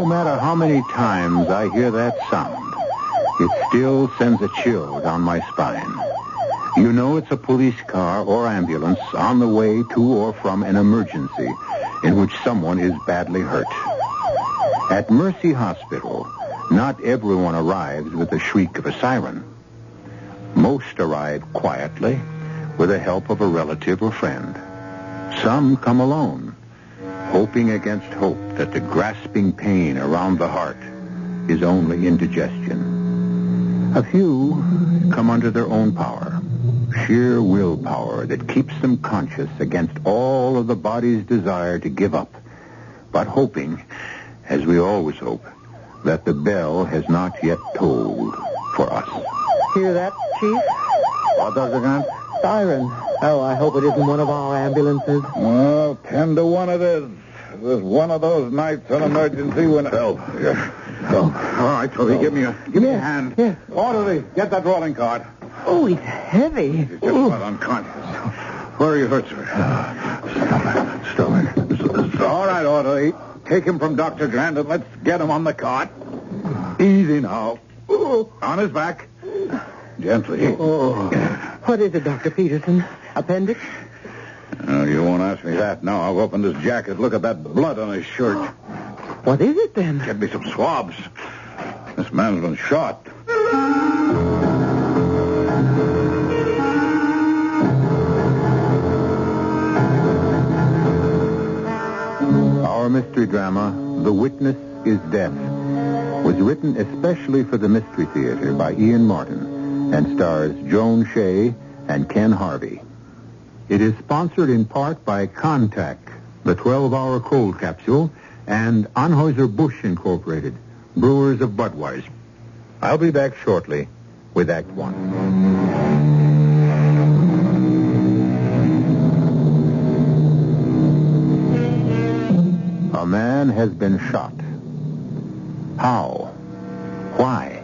no matter how many times I hear that sound, it still sends a chill down my spine. You know it's a police car or ambulance on the way to or from an emergency in which someone is badly hurt. At Mercy Hospital, not everyone arrives with the shriek of a siren. Most arrive quietly with the help of a relative or friend. Some come alone, hoping against hope that the grasping pain around the heart is only indigestion. A few come under their own power, sheer willpower that keeps them conscious against all of the body's desire to give up, but hoping, as we always hope, that the bell has not yet tolled for us. Hear that, Chief? What, Dr. Grant? Siren. Oh, I hope it isn't one of our ambulances. Well, 10 to 1 it is. It was one of those nights on emergency when... Help. All right, Toby, give me a hand. Yeah. Orderly, get that rolling cart. Oh, it's heavy. He's just about unconscious. Where are you hurt, sir? Stomach. All right, orderly. Take him from Dr. Grant and let's get him on the cart. Easy now. On his back. Gently. Oh. What is it, Dr. Peterson? Appendix? You won't ask me that now. I've opened his jacket. Look at that blood on his shirt. What is it, then? Get me some swabs. This man's been shot. Our mystery drama, The Witness is Death, was written especially for the Mystery Theater by Ian Martin and stars Joan Shea and Ken Harvey. It is sponsored in part by Contact, the 12-hour cold capsule, and Anheuser-Busch Incorporated, brewers of Budweiser. I'll be back shortly with Act One. A man has been shot. How? Why?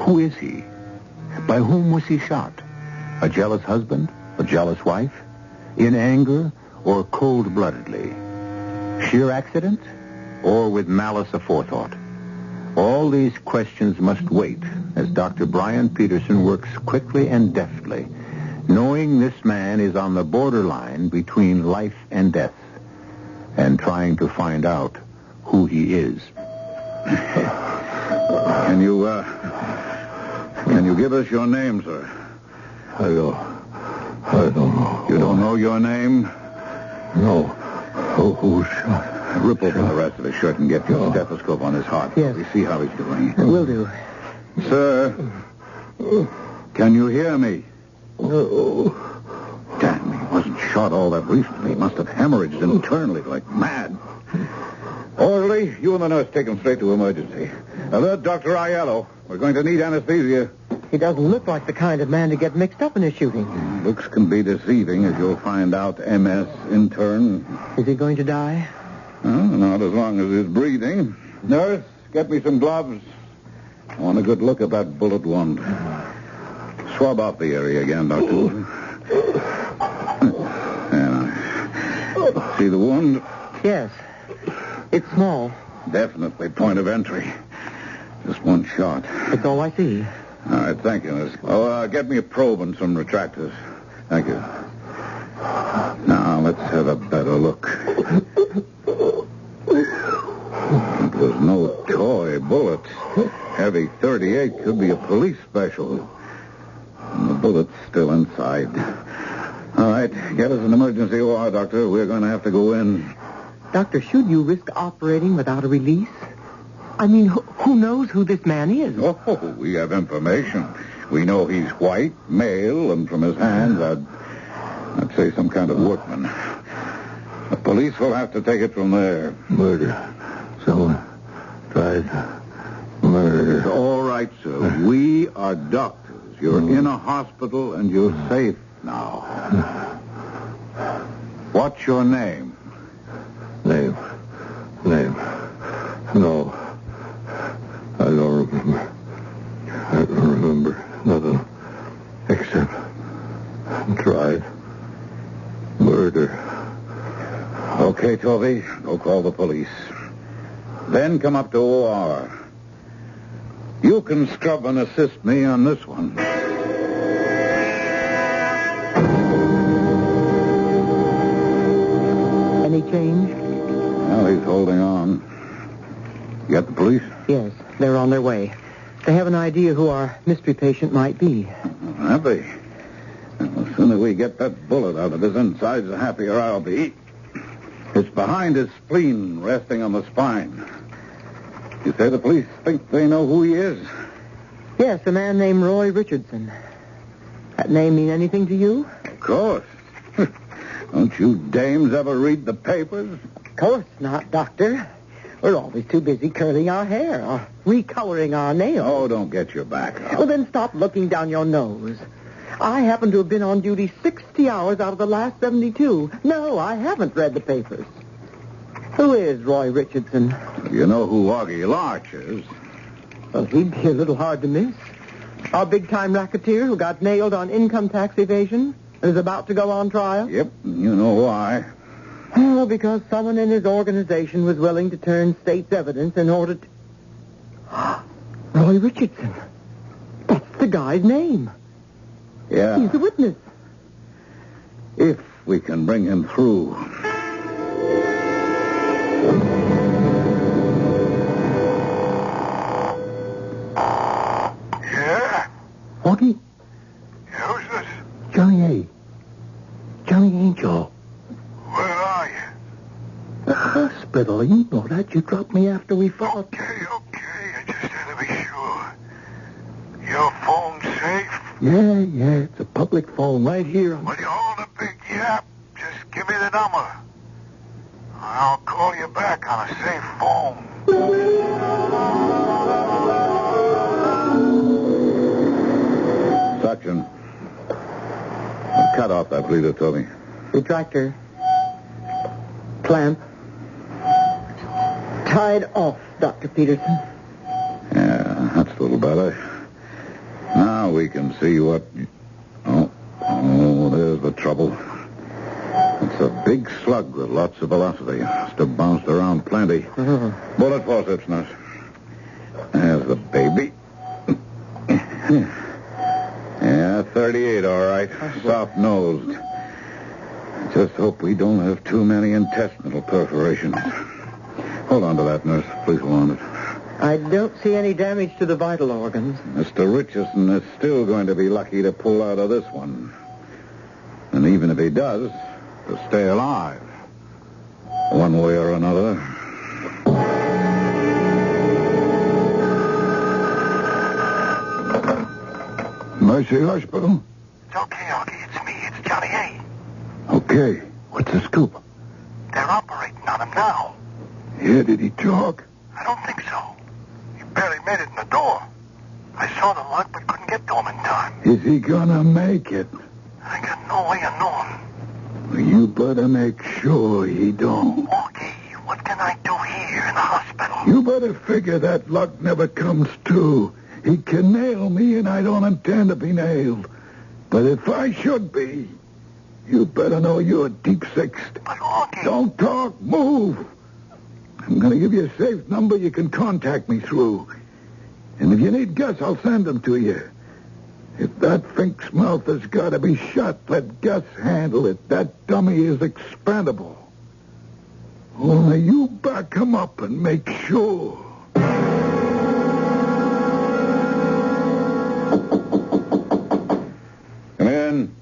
Who is he? By whom was he shot? A jealous husband? A jealous wife? In anger or cold-bloodedly? Sheer accident or with malice aforethought? All these questions must wait as Dr. Brian Peterson works quickly and deftly, knowing this man is on the borderline between life and death, and trying to find out who he is. Can you give us your name, sir? I don't know. You don't know your name? No. Who's shot? Rip open the rest of his shirt and get your stethoscope on his heart. Yes. We see how he's doing. Will do. Sir, can you hear me? No. Damn, he wasn't shot all that recently. He must have hemorrhaged internally like mad. Orderly, you and the nurse take him straight to emergency. Alert Dr. Aiello. We're going to need anesthesia. He doesn't look like the kind of man to get mixed up in a shooting. Looks can be deceiving, as you'll find out. MS intern. Is he going to die? Not as long as he's breathing. Nurse, get me some gloves. I want a good look at that bullet wound. Swab out the area again, Doctor. See the wound? Yes. It's small. Definitely point of entry. Just one shot. That's all I see. All right, thank you, Miss. Oh, get me a probe and some retractors. Thank you. Now, let's have a better look. It was no toy bullet. Heavy .38 could be a police special. And the bullet's still inside. All right, get us an emergency OR, Doctor. We're going to have to go in. Doctor, should you risk operating without a release? I mean, who knows who this man is? Oh, we have information. We know he's white, male, and from his hands, I'd say some kind of workman. The police will have to take it from there. Murder. Someone tried murder. All right, sir. We are doctors. You're in a hospital, and you're safe now. What's your name? Name. No. I don't remember nothing except tried murder. Okay, Tovey. Go call the police. Then come up to OR. You can scrub and assist me on this one. Any change? Well, he's holding on. You got the police? Yes, they're on their way. They have an idea who our mystery patient might be. Have they? Well, the sooner we get that bullet out of his insides, the happier I'll be. It's behind his spleen, resting on the spine. You say the police think they know who he is? Yes, a man named Roy Richardson. That name mean anything to you? Of course. Don't you dames ever read the papers? Of course not, Doctor. We're always too busy curling our hair or recoloring our nails. Oh, don't get your back up. Well, then stop looking down your nose. I happen to have been on duty 60 hours out of the last 72. No, I haven't read the papers. Who is Roy Richardson? You know who Augie Larch is. Well, he'd be a little hard to miss. Our big-time racketeer who got nailed on income tax evasion and is about to go on trial? Yep, you know why. Oh, because someone in his organization was willing to turn state's evidence in order to... Roy Richardson. That's the guy's name. Yeah. He's a witness. If we can bring him through. Yeah? Augie? Yeah, who's this? Johnny A. Johnny Angel. Where are you? The hospital. You know that. You dropped me after we fought. Okay. I just had to be sure. Your phone safe? Yeah. It's a public phone right here. When you hold a big yap, just give me the number. I'll call you back on a safe phone. Suction. Cut off that bleeder, Toby. Retractor. Clamp. Tied off, Dr. Peterson. Yeah, that's a little better. Now we can see what... Oh, there's the trouble. It's a big slug with lots of velocity. Must have bounced around plenty. Bullet forceps, nurse. There's the baby. Yeah, 38, all right. Soft-nosed. Just hope we don't have too many intestinal perforations. Hold on to that, nurse. Please hold on to it. I don't see any damage to the vital organs. Mr. Richardson is still going to be lucky to pull out of this one. And even if he does, to stay alive. One way or another. Mercy Hospital? It's okay, Augie. It's me. It's Johnny A. Okay. What's the scoop? They're operating on him now. Yeah, did he talk? I don't think so. He barely made it in the door. I saw the lock but couldn't get to him in time. Is he gonna make it? I got no way of knowing. You better make sure he don't. Augie, what can I do here in the hospital? You better figure that luck never comes true. He can nail me, and I don't intend to be nailed. But if I should be, you better know you're deep-sixed. But Augie... Don't talk. Move. I'm going to give you a safe number you can contact me through. And if you need Gus, I'll send him to you. If that Fink's mouth has got to be shut, let Gus handle it. That dummy is expendable. Only you back him up and make sure. Come in.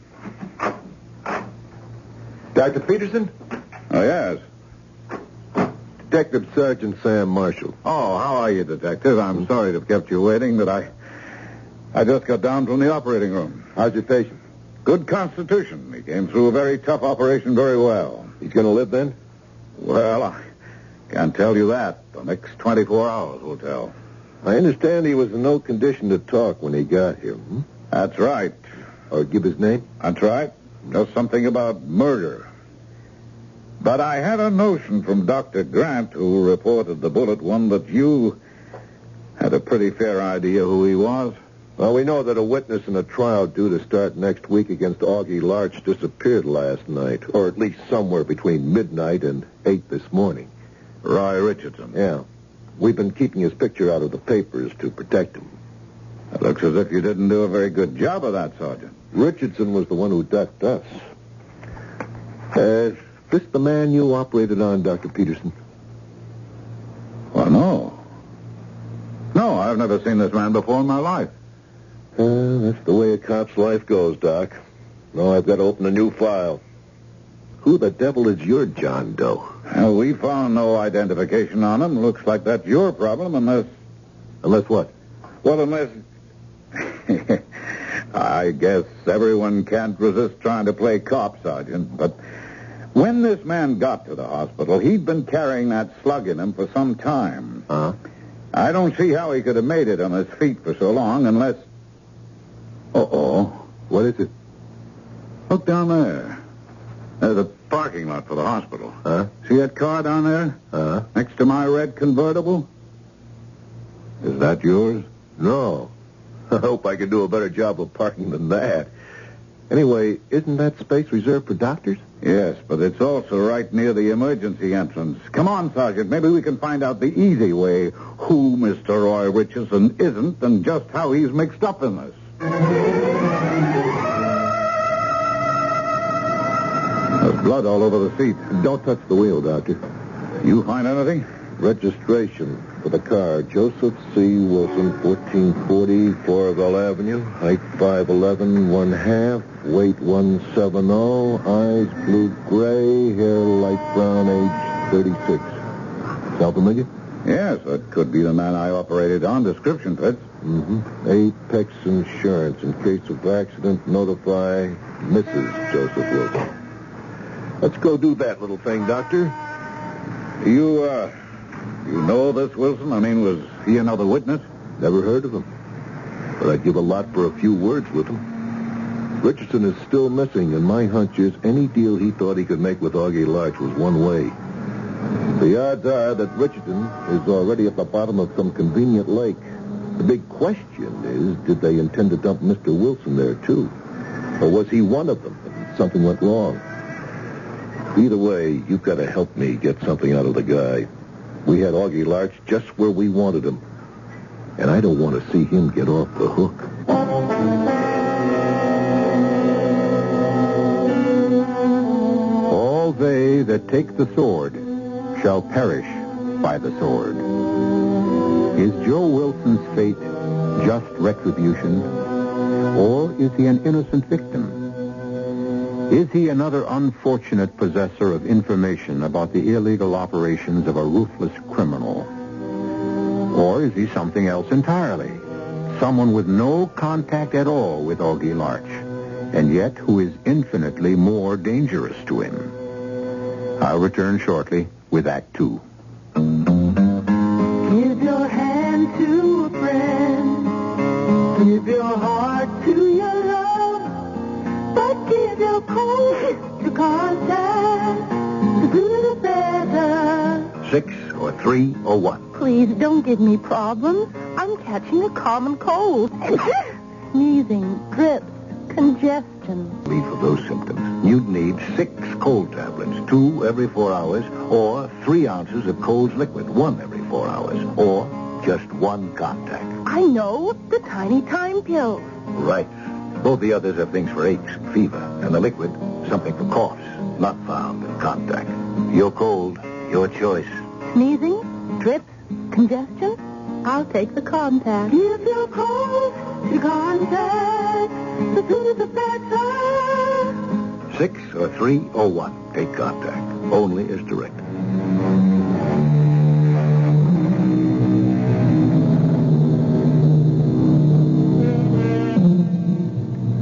Dr. Peterson? Oh, yes. Detective Sergeant Sam Marshall. Oh, how are you, Detective? I'm sorry to have kept you waiting, but I just got down from the operating room. How's your patient? Good constitution. He came through a very tough operation very well. He's going to live then? Well, I can't tell you that. The next 24 hours will tell. I understand he was in no condition to talk when he got here. That's right. Or give his name? That's right. Just something about murder. But I had a notion from Dr. Grant, who reported the bullet one, that you had a pretty fair idea who he was. Well, we know that a witness in a trial due to start next week against Augie Larch disappeared last night, or at least somewhere between midnight and 8 this morning. Roy Richardson. Yeah. We've been keeping his picture out of the papers to protect him. It looks as if you didn't do a very good job of that, Sergeant. Richardson was the one who ducked us. Is this the man you operated on, Dr. Peterson? Well, no. No, I've never seen this man before in my life. That's the way a cop's life goes, Doc. Now I've got to open a new file. Who the devil is your John Doe? Well, we found no identification on him. Looks like that's your problem, unless... Unless what? Well, unless... I guess everyone can't resist trying to play cop, Sergeant, but when this man got to the hospital, he'd been carrying that slug in him for some time. Huh? I don't see how he could have made it on his feet for so long unless... Uh-oh. What is it? Look down there. There's a parking lot for the hospital. Huh? See that car down there? Next to my red convertible? Is that yours? No. I hope I can do a better job of parking than that. Anyway, isn't that space reserved for doctors? Yes, but it's also right near the emergency entrance. Come on, Sergeant. Maybe we can find out the easy way who Mr. Roy Richardson isn't and just how he's mixed up in this. There's blood all over the seat. Don't touch the wheel, Doctor. You find anything? Registration for the car. Joseph C. Wilson, 1440 Floraville Avenue. Height 5'11", 1/2. Weight 170. Eyes blue gray. Hair light brown. Age 36. Sound familiar? Yes, that could be the man I operated on. Description fits. Apex Insurance. In case of accident, notify Mrs. Joseph Wilson. Let's go do that little thing, Doctor. You know this Wilson? I mean, was he another witness? Never heard of him. But I'd give a lot for a few words with him. Richardson is still missing, and my hunch is any deal he thought he could make with Augie Larch was one way. The odds are that Richardson is already at the bottom of some convenient lake. The big question is, did they intend to dump Mr. Wilson there, too? Or was he one of them and something went wrong? Either way, you've got to help me get something out of the guy. We had Augie Larch just where we wanted him. And I don't want to see him get off the hook. All they that take the sword shall perish by the sword. Is Joe Wilson's fate just retribution? Or is he an innocent victim? Is he another unfortunate possessor of information about the illegal operations of a ruthless criminal? Or is he something else entirely? Someone with no contact at all with Augie Larch, and yet who is infinitely more dangerous to him. I'll return shortly with Act 2. Give your hand to a friend. Give your heart to your love. But give your cold to contact. The sooner the better. 6 or 3 or what? Please don't give me problems. I'm catching a common cold. Sneezing, drips, congestion. For those symptoms, you'd need 6 cold tablets, 2 every 4 hours, or 3 ounces of Cold's liquid, 1 every 4 hours, or just 1 contact. I know, the tiny time pills. Right. Both the others have things for aches, fever, and the liquid, something for coughs, not found in contact. Your cold, your choice. Sneezing, drips, congestion? I'll take the contact. Give your cold to contact. The sooner the better. 6 or 3 or 1. Take contact. Only as directed.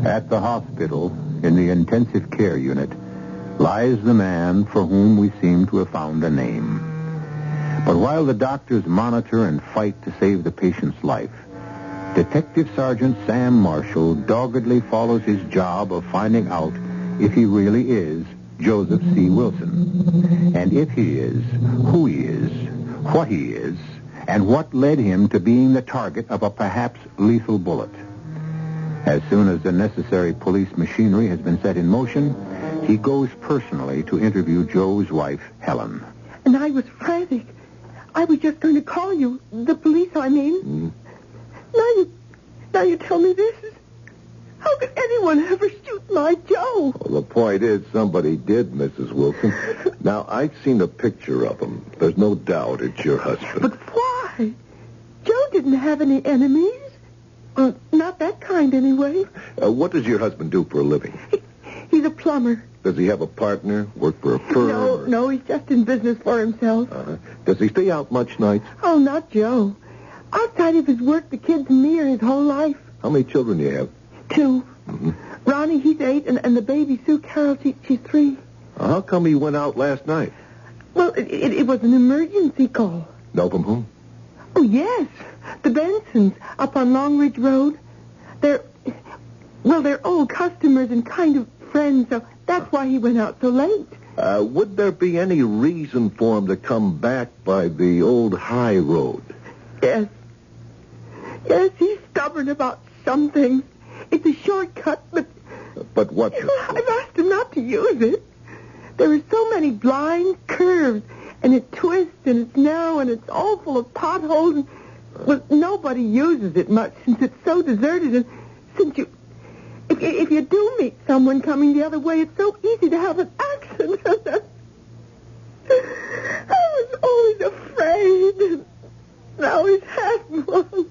At the hospital, in the intensive care unit, lies the man for whom we seem to have found a name. But while the doctors monitor and fight to save the patient's life, Detective Sergeant Sam Marshall doggedly follows his job of finding out if he really is Joseph C. Wilson. And if he is, who he is, what he is, and what led him to being the target of a perhaps lethal bullet. As soon as the necessary police machinery has been set in motion, he goes personally to interview Joe's wife, Helen. And I was frantic. I was just going to call you. The police, I mean. Now you tell me this. How could anyone ever shoot my Joe? Well, the point is somebody did, Mrs. Wilson. Now, I've seen a picture of him. There's no doubt it's your husband. But why? Joe didn't have any enemies. Not that kind, anyway. What does your husband do for a living? He's a plumber. Does he have a partner? Work for a firm? No, he's just in business for himself. Does he stay out much nights? Oh, not Joe. Outside of his work, the kids and me are his whole life. How many children do you have? 2. Mm-hmm. Ronnie, he's 8, and the baby, Sue Carol, she's 3. How come he went out last night? Well, it was an emergency call. Know from whom? Oh, yes. The Bensons, up on Long Ridge Road. They're old customers and kind of friends, so that's why he went out so late. Would there be any reason for him to come back by the old high road? Yes. Yes, he's stubborn about some things. It's a shortcut, but... But what? I've asked him not to use it. There are so many blind curves, and it twists, and it's narrow, and it's all full of potholes, and... Well, nobody uses it much since it's so deserted, and since you... If you do meet someone coming the other way, it's so easy to have an accident. I was always afraid, and now he's had one.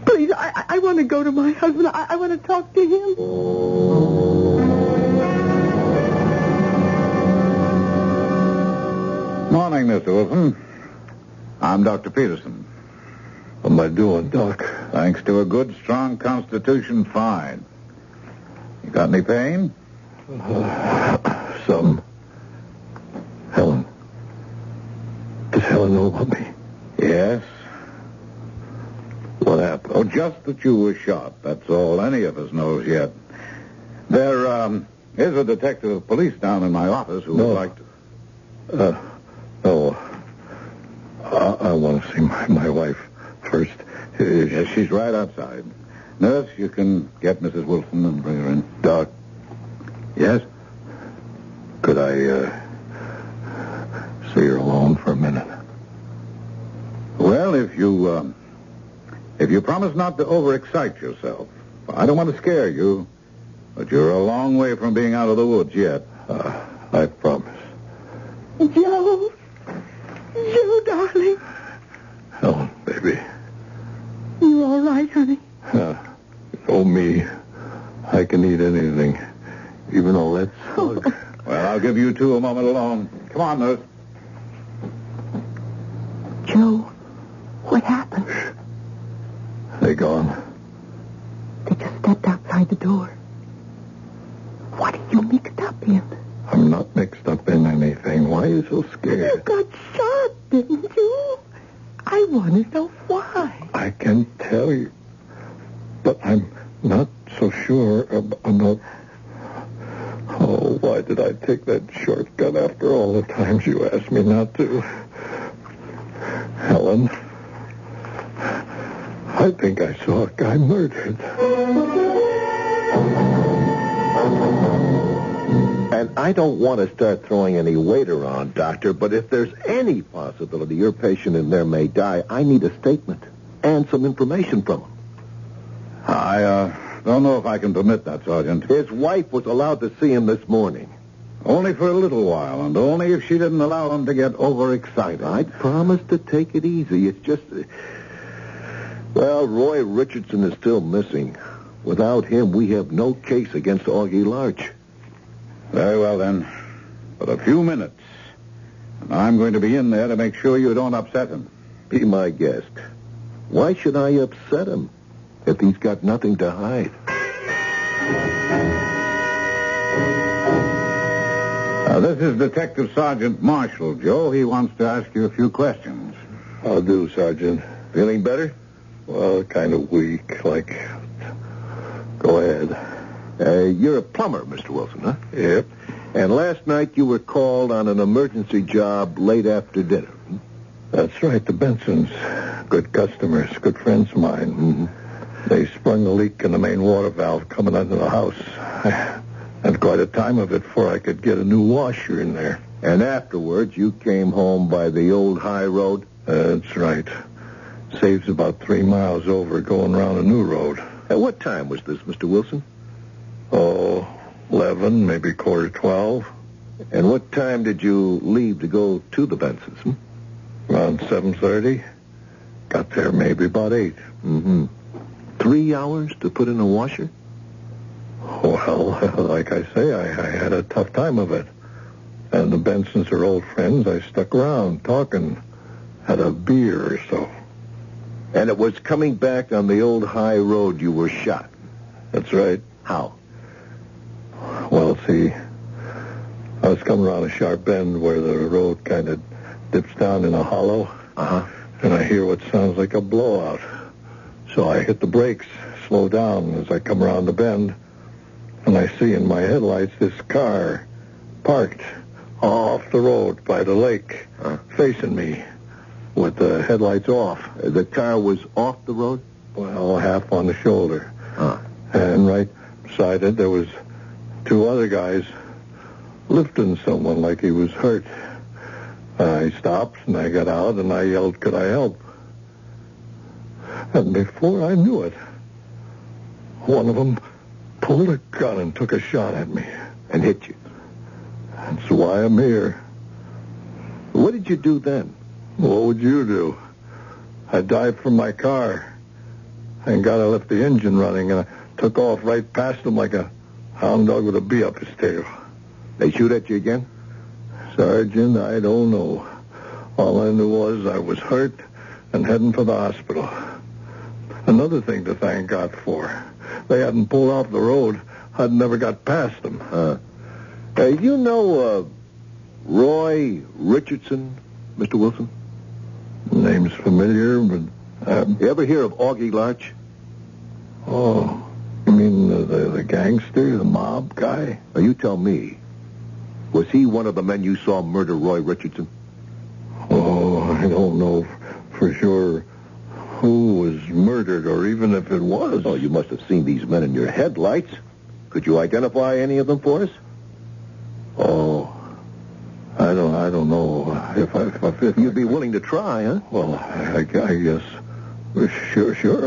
Please, I want to go to my husband. I want to talk to him. Morning, Mr. Wilson. I'm Dr. Peterson. What am I doing, Doc? Thanks to a good, strong constitution, fine. You got any pain? Some. Helen. Does Helen know about me? Yes. What happened? Oh, just that you were shot. That's all any of us knows yet. There is a detective of police down in my office who would like to... No. I want to see my wife first. Yes, she's right outside. Nurse, you can get Mrs. Wilson and bring her in. Doc. Yes? Could I see her alone for a minute? Well, if you promise not to overexcite yourself. I don't want to scare you, but you're a long way from being out of the woods yet. I promise. Joe, darling. Helen, baby. You all right, honey? You know me. I can eat anything, even all that slug. Well, I'll give you two a moment alone. Come on, nurse. Joe, what happened? They gone. They just stepped outside the door. What are you mixed up in? I'm not mixed up in anything. Why are you so scared? You got shot, didn't you? I want to know why. I can tell you, but I'm not so sure about... Oh, why did I take that shortcut after all the times you asked me not to? Helen, I think I saw a guy murdered. And I don't want to start throwing any weight around, Doctor, but if there's any possibility your patient in there may die, I need a statement and some information from him. I don't know if I can permit that, Sergeant. His wife was allowed to see him this morning. Only for a little while, and only if she didn't allow him to get overexcited. I promised to take it easy. It's just... Well, Roy Richardson is still missing. Without him, we have no case against Augie Larch. Very well, then. But a few minutes. And I'm going to be in there to make sure you don't upset him. Be my guest. Why should I upset him if he's got nothing to hide? This is Detective Sergeant Marshall, Joe. He wants to ask you a few questions. I'll do, Sergeant. Feeling better? Well, kind of weak, like... Go ahead. You're a plumber, Mr. Wilson, huh? Yep. And last night you were called on an emergency job late after dinner. That's right, the Bensons. Good customers, good friends of mine. Mm-hmm. They sprung a leak in the main water valve coming under the house. I had quite a time of it before I could get a new washer in there. And afterwards, you came home by the old high road? That's right. Saves about 3 miles over going around a new road. At what time was this, Mr. Wilson? 11, maybe 11:45. And what time did you leave to go to the Bensons? Around 7:30. Got there maybe about 8. Mm-hmm. 3 hours to put in a washer? Well, like I say, I had a tough time of it. And the Bensons are old friends. I stuck around, talking, had a beer or so. And it was coming back on the old high road you were shot? That's right. How? Well, see, I was coming around a sharp bend where the road kind of dips down in a hollow. Uh-huh. And I hear what sounds like a blowout. So I hit the brakes, slow down as I come around the bend, and I see in my headlights this car parked off the road by the lake, facing me with the headlights off. The car was off the road? Well, half on the shoulder. And right beside it, there was 2 other guys lifting someone like he was hurt. I stopped, and I got out, and I yelled, "Could I help?" And before I knew it, one of them pulled a gun and took a shot at me. And hit you? That's why I'm here. What did you do then? What would you do? I dived from my car and got to lift the engine running, and I took off right past him like a hound dog with a bee up his tail. They shoot at you again? Sergeant, I don't know. All I knew was I was hurt and heading for the hospital. Another thing to thank God for. They hadn't pulled off the road. I'd never got past them. You know Roy Richardson, Mr. Wilson? Name's familiar, but... You ever hear of Augie Larch? Oh, you mean the gangster, the mob guy? Now, you tell me. Was he one of the men you saw murder Roy Richardson? Oh, I don't know for sure who was murdered, or even if it was. Oh, you must have seen these men in your headlights. Could you identify any of them for us? Oh, I don't know if you'd be willing to try, huh? Well, I guess. Sure.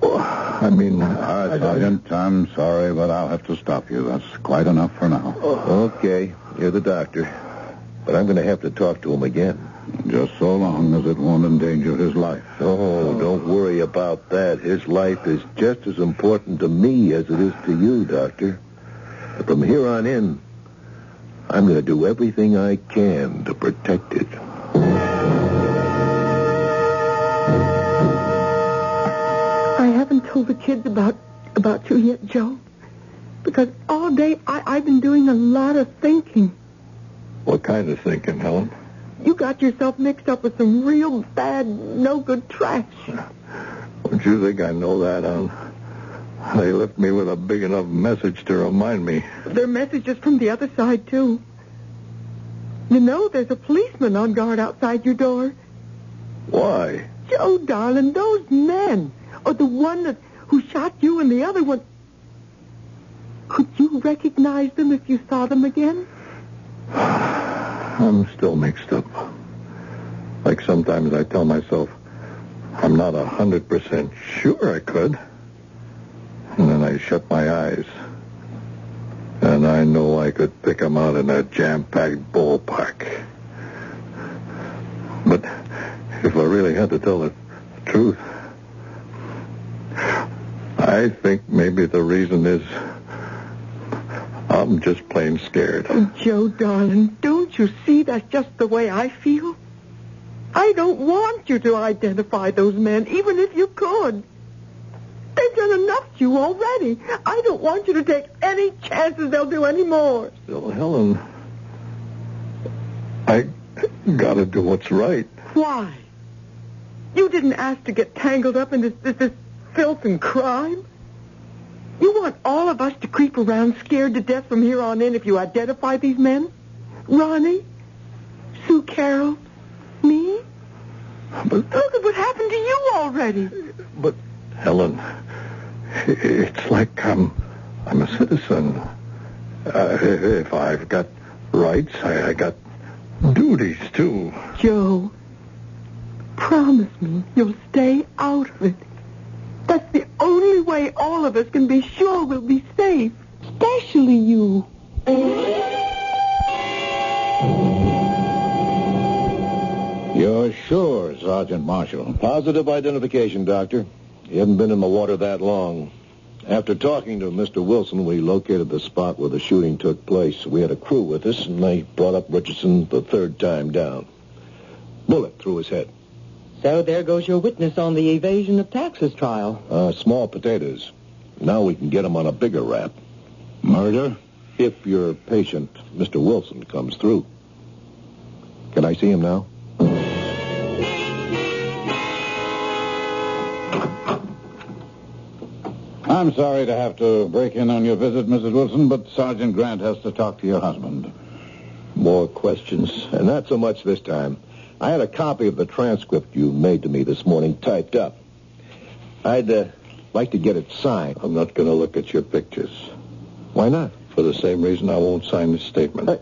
I mean... Sergeant, I'm sorry, but I'll have to stop you. That's quite enough for now. Okay, you're the doctor. But I'm going to have to talk to him again. Just so long as it won't endanger his life. Oh, don't worry about that. His life is just as important to me as it is to you, Doctor. But from here on in, I'm going to do everything I can to protect it. I haven't told the kids about you yet, Joe. Because all day I've been doing a lot of thinking. What kind of thinking, Helen? You got yourself mixed up with some real bad, no-good trash. Don't you think I know that, hon? They left me with a big enough message to remind me. There are messages from the other side, too. You know, there's a policeman on guard outside your door. Why? Joe, darling, those men, or the one who shot you and the other one, could you recognize them if you saw them again? I'm still mixed up. Like sometimes I tell myself I'm not 100% sure I could. And then I shut my eyes. And I know I could pick them out in a jam-packed ballpark. But if I really had to tell the truth, I think maybe the reason is I'm just plain scared. Oh, Joe, darling, don't you see that's just the way I feel? I don't want you to identify those men, even if you could. They've done enough to you already. I don't want you to take any chances they'll do any more. Still, Helen, I gotta do what's right. Why? You didn't ask to get tangled up in this filth and crime? You want all of us to creep around scared to death from here on in if you identify these men? Ronnie? Sue Carroll? Me? But look at what happened to you already. But, Helen, it's like I'm a citizen. If I've got rights. I got duties, too. Joe, promise me you'll stay out of it. That's the only way all of us can be sure we'll be safe. Especially you. You're sure, Sergeant Marshall? Positive identification, Doctor. He hadn't been in the water that long. After talking to Mr. Wilson, we located the spot where the shooting took place. We had a crew with us, and they brought up Richardson the third time down. Bullet through his head. So there goes your witness on the evasion of taxes trial. Small potatoes. Now we can get him on a bigger rap. Murder? If your patient, Mr. Wilson, comes through. Can I see him now? I'm sorry to have to break in on your visit, Mrs. Wilson, but Sergeant Grant has to talk to your husband. More questions, and not so much this time. I had a copy of the transcript you made to me this morning typed up. I'd like to get it signed. I'm not going to look at your pictures. Why not? For the same reason I won't sign this statement.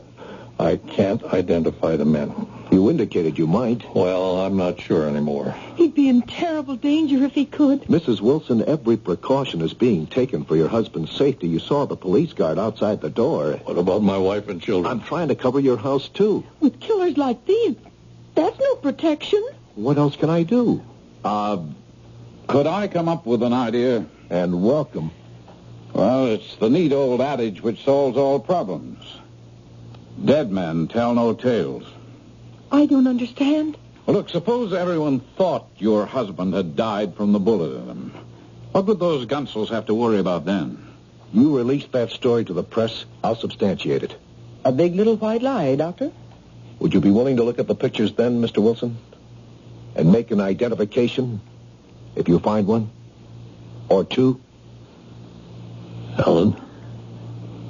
I can't identify the men. You indicated you might. Well, I'm not sure anymore. He'd be in terrible danger if he could. Mrs. Wilson, every precaution is being taken for your husband's safety. You saw the police guard outside the door. What about my wife and children? I'm trying to cover your house, too. With killers like these, that's no protection. What else can I do? Could I come up with an idea? And welcome. Well, it's the neat old adage which solves all problems. Dead men tell no tales. I don't understand. Well, look, suppose everyone thought your husband had died from the bullet in him. What would those gunsels have to worry about then? You release that story to the press, I'll substantiate it. A big little white lie, Doctor. Would you be willing to look at the pictures then, Mr. Wilson? And make an identification, if you find one? Or two? Helen?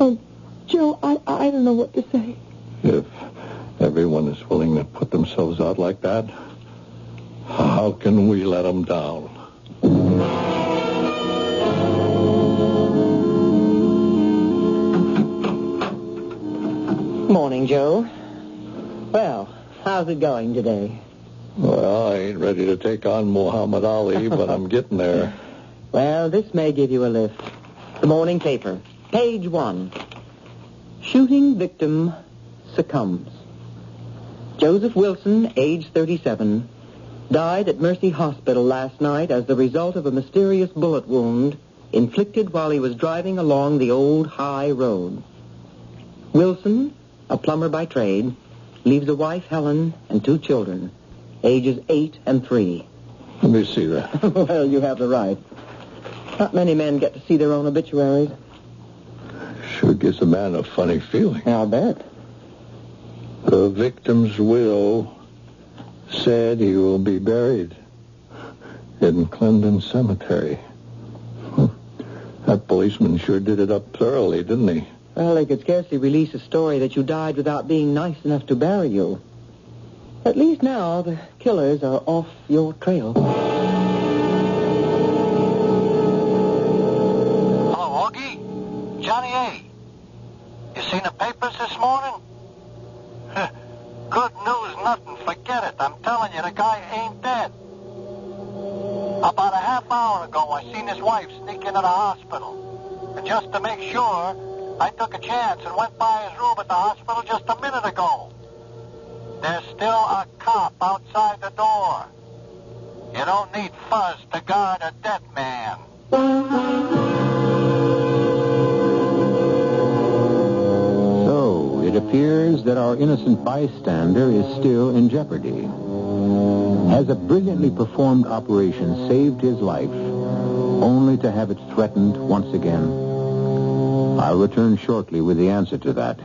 Oh, Joe, I don't know what to say. If everyone is willing to put themselves out like that, how can we let them down? Morning, Joe. Well, how's it going today? Well, I ain't ready to take on Muhammad Ali, but I'm getting there. Well, this may give you a lift. The morning paper, page 1. Shooting victim succumbs. Joseph Wilson, age 37, died at Mercy Hospital last night as the result of a mysterious bullet wound inflicted while he was driving along the old high road. Wilson, a plumber by trade, leaves a wife, Helen, and 2 children, ages 8 and 3. Let me see that. Well, you have the right. Not many men get to see their own obituaries. Sure gives a man a funny feeling. I'll bet. The victim's will said he will be buried in Clendon Cemetery. That policeman sure did it up thoroughly, didn't he? Well, they could scarcely release a story that you died without being nice enough to bury you. At least now the killers are off your trail. Hello, Augie? Johnny A. You seen the papers this morning? Good news, nothing. Forget it. I'm telling you, the guy ain't dead. About a half hour ago, I seen his wife sneak into the hospital. And just to make sure, I took a chance and went by his room at the hospital just a minute ago. There's still a cop outside the door. You don't need fuzz to guard a dead man. So, it appears that our innocent bystander is still in jeopardy. Has a brilliantly performed operation saved his life, only to have it threatened once again? I'll return shortly with the answer to that.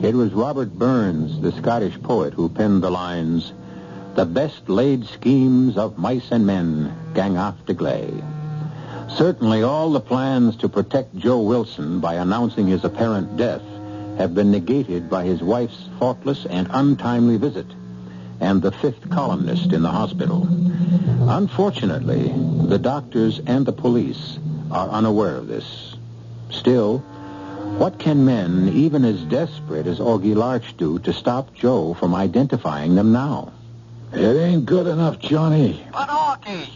It was Robert Burns, the Scottish poet, who penned the lines, "The best laid schemes of mice and men gang after gley." Certainly all the plans to protect Joe Wilson by announcing his apparent death have been negated by his wife's thoughtless and untimely visit, and the 5th columnist in the hospital. Unfortunately, the doctors and the police are unaware of this. Still, What can men, even as desperate as Augie Larch, do to stop Joe from identifying them now? It ain't good enough, Johnny. But, Augie,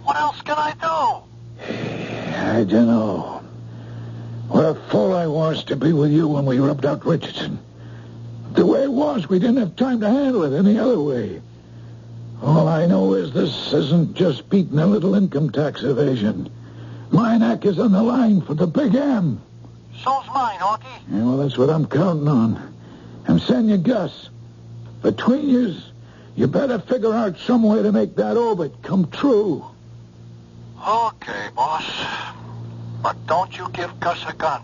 what else can I do? I don't know. What a fool I was to be with you when we rubbed out Richardson. The way it was, we didn't have time to handle it any other way. All I know is this isn't just beating a little income tax evasion. My neck is on the line for the big M. So's mine, Augie. Yeah, well, that's what I'm counting on. I'm sending you Gus. Between yous, you better figure out some way to make that orbit come true. Okay, boss. But don't you give Gus a gun.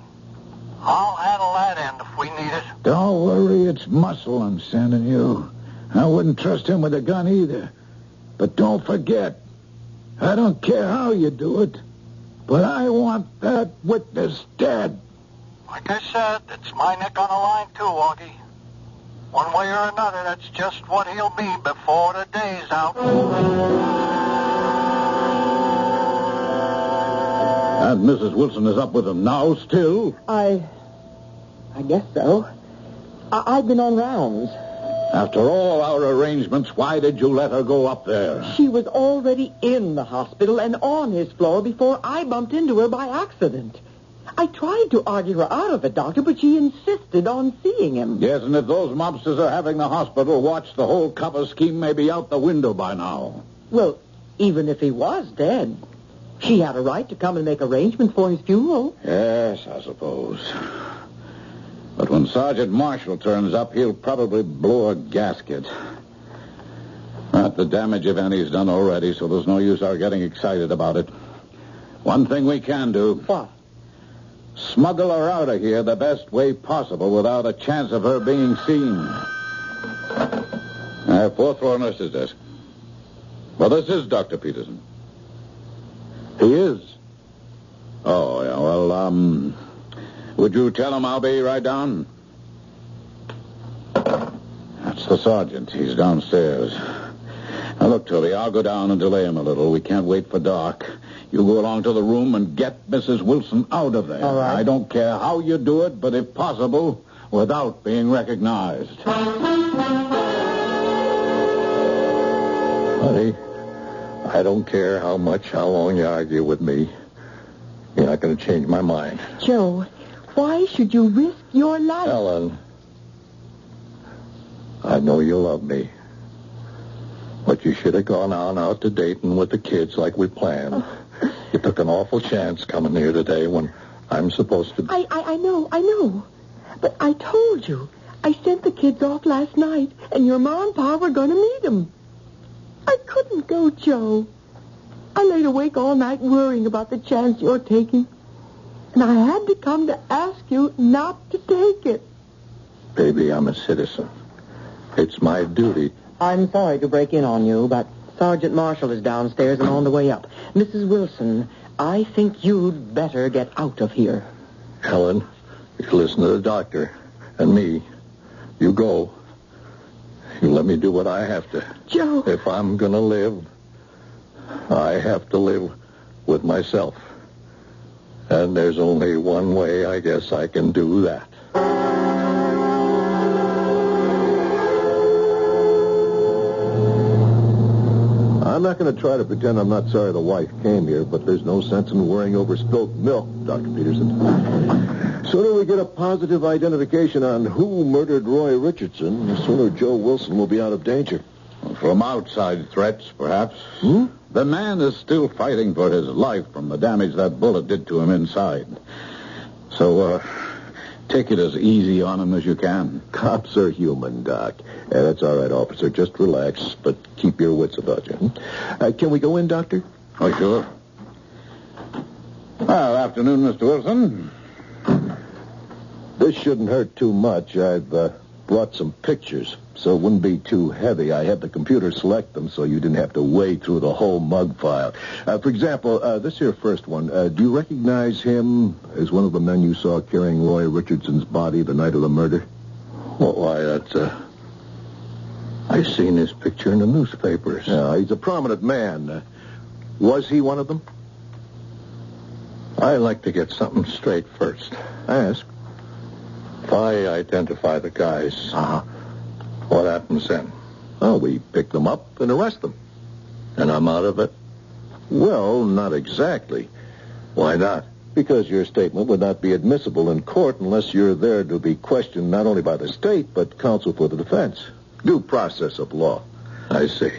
I'll handle that end if we need it. Don't worry, it's muscle I'm sending you. I wouldn't trust him with a gun either. But don't forget, I don't care how you do it, but I want that witness dead. Like I said, it's my neck on the line too, Augie. One way or another, that's just what he'll be before the day's out. And Mrs. Wilson is up with him now, still? I guess so. I've been on rounds. After all our arrangements, why did you let her go up there? She was already in the hospital and on his floor before I bumped into her by accident. I tried to argue her out of it, Doctor, but she insisted on seeing him. Yes, and if those mobsters are having the hospital watched, the whole cover scheme may be out the window by now. Well, even if he was dead, she had a right to come and make arrangements for his funeral. Yes, I suppose. But when Sergeant Marshall turns up, he'll probably blow a gasket. But the damage, if any, is done already, so there's no use our getting excited about it. One thing we can do. What? Smuggle her out of here the best way possible without a chance of her being seen. Fourth floor nurse's desk. Well, this is Dr. Peterson. He is? Oh, yeah, well, would you tell him I'll be right down? That's the sergeant. He's downstairs. Now, look, Toby, I'll go down and delay him a little. We can't wait for dark. You go along to the room and get Mrs. Wilson out of there. All right. I don't care how you do it, but if possible, without being recognized. Honey, I don't care how long you argue with me. You're not going to change my mind. Joe, why should you risk your life? Ellen, I know you love me. But you should have gone on out to Dayton with the kids like we planned. You took an awful chance coming here today when I'm supposed to... I know. But I told you. I sent the kids off last night, and your mom and pa were going to meet them. I couldn't go, Joe. I laid awake all night worrying about the chance you're taking. And I had to come to ask you not to take it. Baby, I'm a citizen. It's my duty. I'm sorry to break in on you, but Sergeant Marshall is downstairs and on the way up. Mrs. Wilson, I think you'd better get out of here. Helen, you listen to the doctor and me. You go. You let me do what I have to. Joe. If I'm going to live, I have to live with myself. And there's only one way I guess I can do that. I'm not going to try to pretend I'm not sorry the wife came here, but there's no sense in worrying over spilt milk, Dr. Peterson. Sooner we get a positive identification on who murdered Roy Richardson, the sooner Joe Wilson will be out of danger. From outside threats, perhaps. The man is still fighting for his life from the damage that bullet did to him inside. So, take it as easy on him as you can. Cops are human, Doc. That's all right, officer. Just relax, but keep your wits about you. Can we go in, Doctor? Oh, sure. Well, afternoon, Mr. Wilson. This shouldn't hurt too much. I've brought some pictures, so it wouldn't be too heavy. I had the computer select them so you didn't have to wade through the whole mug file. For example, this here first one. Do you recognize him as one of the men you saw carrying Roy Richardson's body the night of the murder? Well, why, that's, I seen his picture in the newspapers. Yeah, he's a prominent man. Was he one of them? I like to get something straight first. Ask. If I identify the guys, what happens then? Oh, we pick them up and arrest them. And I'm out of it? Well, not exactly. Why not? Because your statement would not be admissible in court unless you're there to be questioned not only by the state, but counsel for the defense. Due process of law. I see.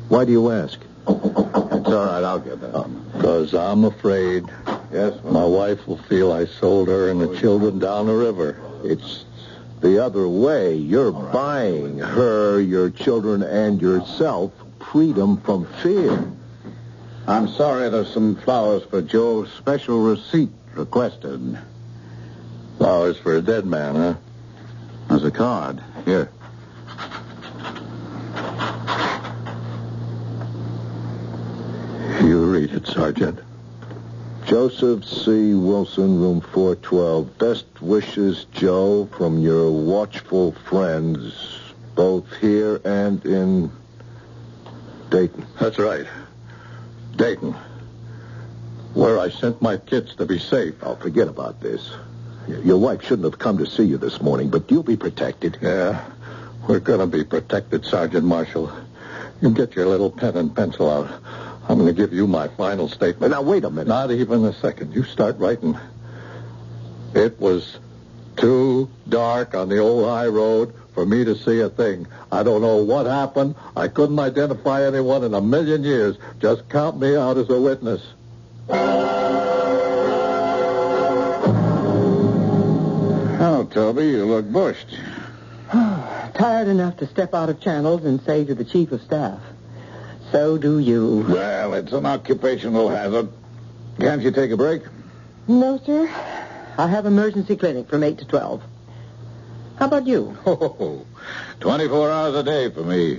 Why do you ask? It's all right, I'll get that. Because I'm afraid Yes? my wife will feel I sold her and the children down the river. It's the other way. You're buying her, your children, and yourself freedom from fear. I'm sorry, there's some flowers for Joe's special receipt requested. Flowers for a dead man, huh? There's a card. Here. You read it, Sergeant. Joseph C. Wilson, room 412. Best wishes, Joe, from your watchful friends, both here and in Dayton. That's right. Dayton. Where I sent my kids to be safe. Oh, forget about this. Your wife shouldn't have come to see you this morning, but you'll be protected. Yeah, we're going to be protected, Sergeant Marshall. You get your little pen and pencil out. I'm going to give you my final statement. Now, wait a minute. Not even a second. You start writing. It was too dark on the old high road for me to see a thing. I don't know what happened. I couldn't identify anyone in a million years. Just count me out as a witness. Oh, Toby, you look bushed. Tired enough to step out of channels and say to the chief of staff, so do you. Well, it's an occupational hazard. Can't you take a break? No, sir. I have emergency clinic from 8 to 12. How about you? Oh, 24 hours a day for me.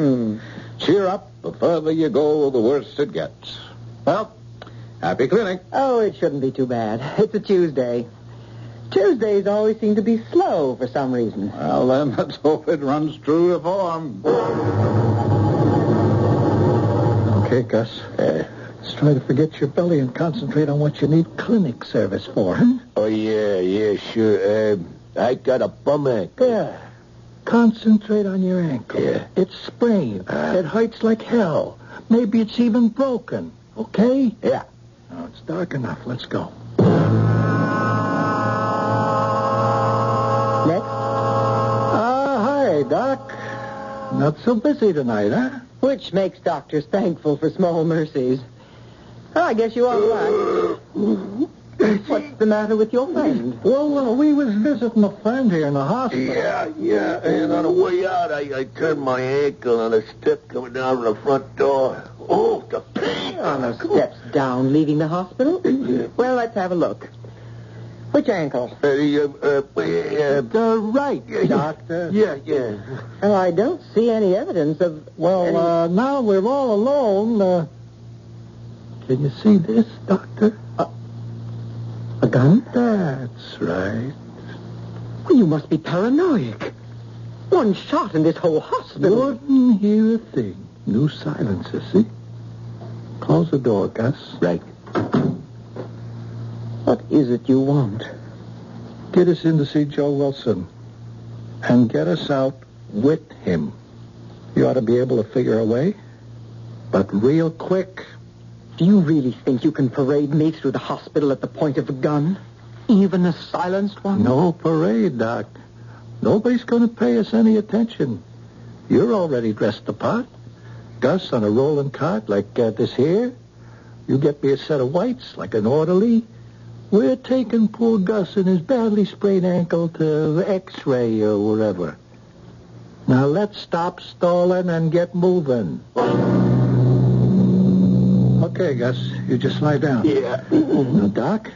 Cheer up. The further you go, the worse it gets. Well, happy clinic. Oh, it shouldn't be too bad. It's a Tuesday. Tuesdays always seem to be slow for some reason. Well, then, let's hope it runs true to form. Okay, Gus. Let's try to forget your belly and concentrate on what you need clinic service for, huh? Oh, yeah, sure. I got a bum ankle. Yeah. Concentrate on your ankle. Yeah. It's sprained. It hurts like hell. Maybe it's even broken. Okay? Yeah. Now, it's dark enough. Let's go. Next? Hi, Doc. Not so busy tonight, huh? Which makes doctors thankful for small mercies. Oh, I guess you are right. What's the matter with your friend? Well, we was visiting a friend here in the hospital. Yeah. And on the way out, I turned my ankle on a step coming down from the front door. Oh, the pain. On the steps down, leaving the hospital? Well, let's have a look. Which ankle? The right, Doctor. Yeah. Well, I don't see any evidence of... Well, now we're all alone. Can you see this, Doctor? A gun? That's right. Well, you must be paranoid. One shot in this whole hospital. Wouldn't hear a thing. New silencer, see? Close the door, Gus. Right. What is it you want? Get us in to see Joe Wilson. And get us out with him. You ought to be able to figure a way. But real quick. Do you really think you can parade me through the hospital at the point of a gun? Even a silenced one? No parade, Doc. Nobody's going to pay us any attention. You're already dressed the part. Gus on a rolling cart like this here. You get me a set of whites like an orderly. We're taking poor Gus and his badly sprained ankle to X-ray or wherever. Now let's stop stalling and get moving. Okay, Gus, you just lie down. Yeah. Now, Doc,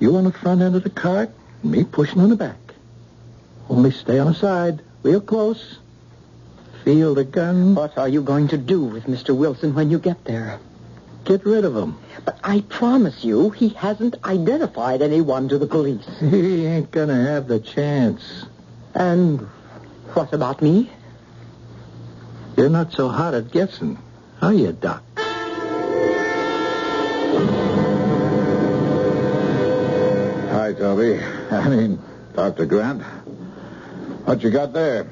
you on the front end of the cart, and me pushing on the back. Only stay on the side, real close. Feel the gun. What are you going to do with Mr. Wilson when you get there? Get rid of him. But I promise you, he hasn't identified anyone to the police. He ain't gonna have the chance. And what about me? You're not so hot at guessing, are you, Doc? Hi, Toby. Dr. Grant. What you got there?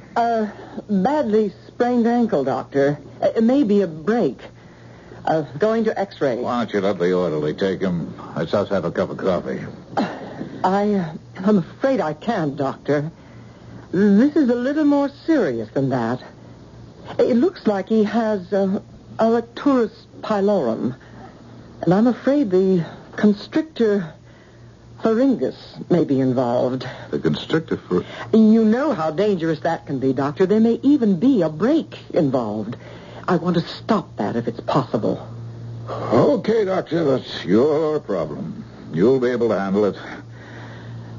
Badly sprained ankle, Doctor. Maybe a break. Going to X-ray. Why don't you let the orderly take him? Let's us have a cup of coffee. I'm afraid I can't, Doctor. This is a little more serious than that. It looks like he has a recturus pylorum. And I'm afraid the constrictor pharyngus may be involved. The constrictor for... You know how dangerous that can be, Doctor. There may even be a break involved. I want to stop that if it's possible. Okay, Doctor, that's your problem. You'll be able to handle it.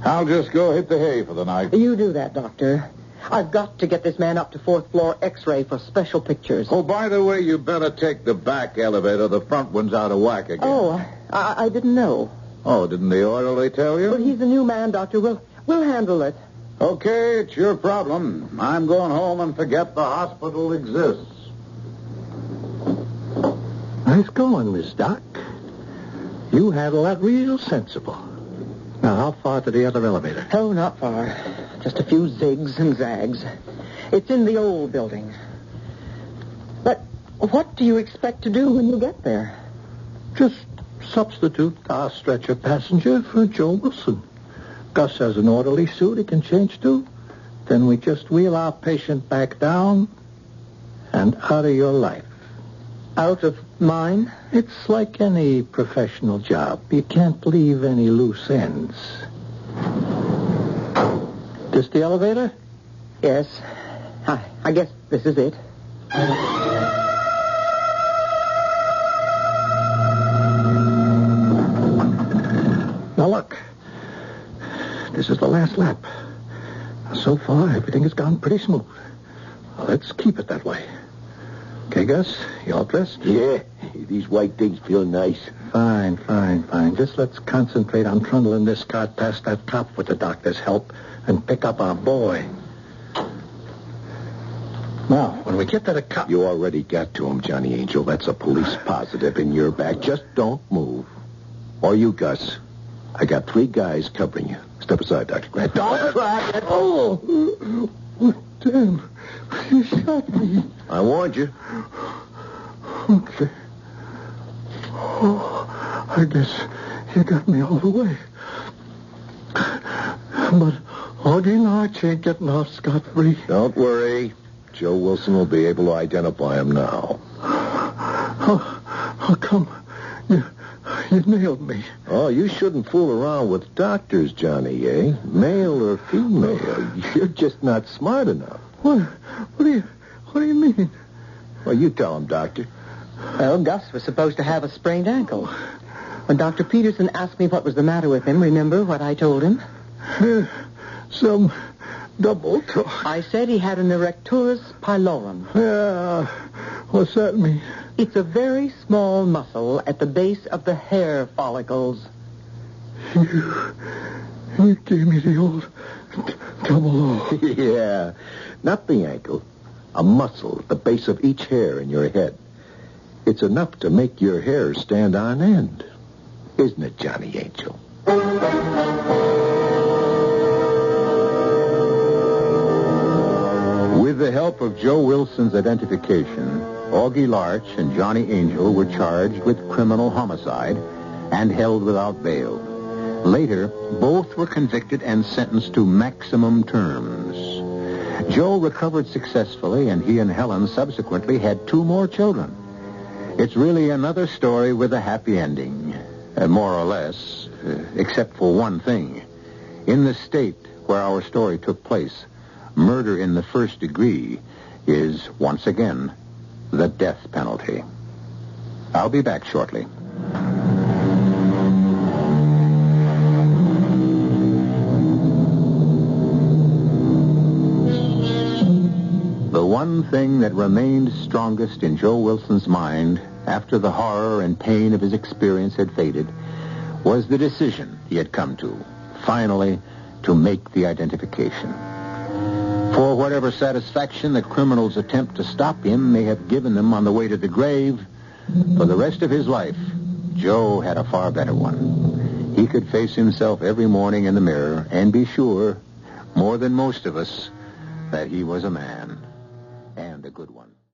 I'll just go hit the hay for the night. You do that, Doctor. I've got to get this man up to 4th floor X-ray for special pictures. Oh, by the way, you better take the back elevator. The front one's out of whack again. Oh, I didn't know. Oh, didn't the orderly tell you? But he's a new man, Doctor. We'll handle it. Okay, it's your problem. I'm going home and forget the hospital exists. Nice going, Miss Doc. You handle that real sensible. Now, how far to the other elevator? Oh, not far. Just a few zigs and zags. It's in the old building. But what do you expect to do when you get there? Just substitute our stretcher passenger for Joe Wilson. Gus has an orderly suit he can change to. Then we just wheel our patient back down and out of your life. Out of mine? It's like any professional job. You can't leave any loose ends. This the elevator? Yes. I guess this is it. Now look. This is the last lap. So far, everything has gone pretty smooth. Well, let's keep it that way. Okay, Gus, you all dressed? Yeah, these white things feel nice. Fine. Just let's concentrate on trundling this cart past that cop with the doctor's help and pick up our boy. Now, when we get to the cop... You already got to him, Johnny Angel. That's a police positive in your back. Just don't move. Or you, Gus. I got 3 guys covering you. Step aside, Dr. Grant. Don't try it. Oh, damn. You shot me. I warned you. Okay. Oh, I guess you got me all the way. But Augie Larch ain't getting off scot-free. Don't worry. Joe Wilson will be able to identify him now. How come you nailed me? Oh, you shouldn't fool around with doctors, Johnny, eh? Male or female. You're just not smart enough. What do you mean? Well, you tell him, Doctor. Well, Gus was supposed to have a sprained ankle. When Dr. Peterson asked me what was the matter with him, remember what I told him? Some double talk. I said he had an erecturus pylorum. Yeah, what's that mean? It's a very small muscle at the base of the hair follicles. You gave me the old double O. Yeah, not the ankle. A muscle at the base of each hair in your head. It's enough to make your hair stand on end. Isn't it, Johnny Angel? With the help of Joe Wilson's identification, Augie Larch and Johnny Angel were charged with criminal homicide and held without bail. Later, both were convicted and sentenced to maximum terms. Joe recovered successfully, and he and Helen subsequently had 2 more children. It's really another story with a happy ending, more or less, except for one thing. In the state where our story took place, murder in the first degree is, once again, the death penalty. I'll be back shortly. The one thing that remained strongest in Joe Wilson's mind after the horror and pain of his experience had faded was the decision he had come to, finally, to make the identification. For whatever satisfaction the criminal's attempt to stop him may have given them on the way to the grave, for the rest of his life, Joe had a far better one. He could face himself every morning in the mirror and be sure, more than most of us, that he was a man, and a good one.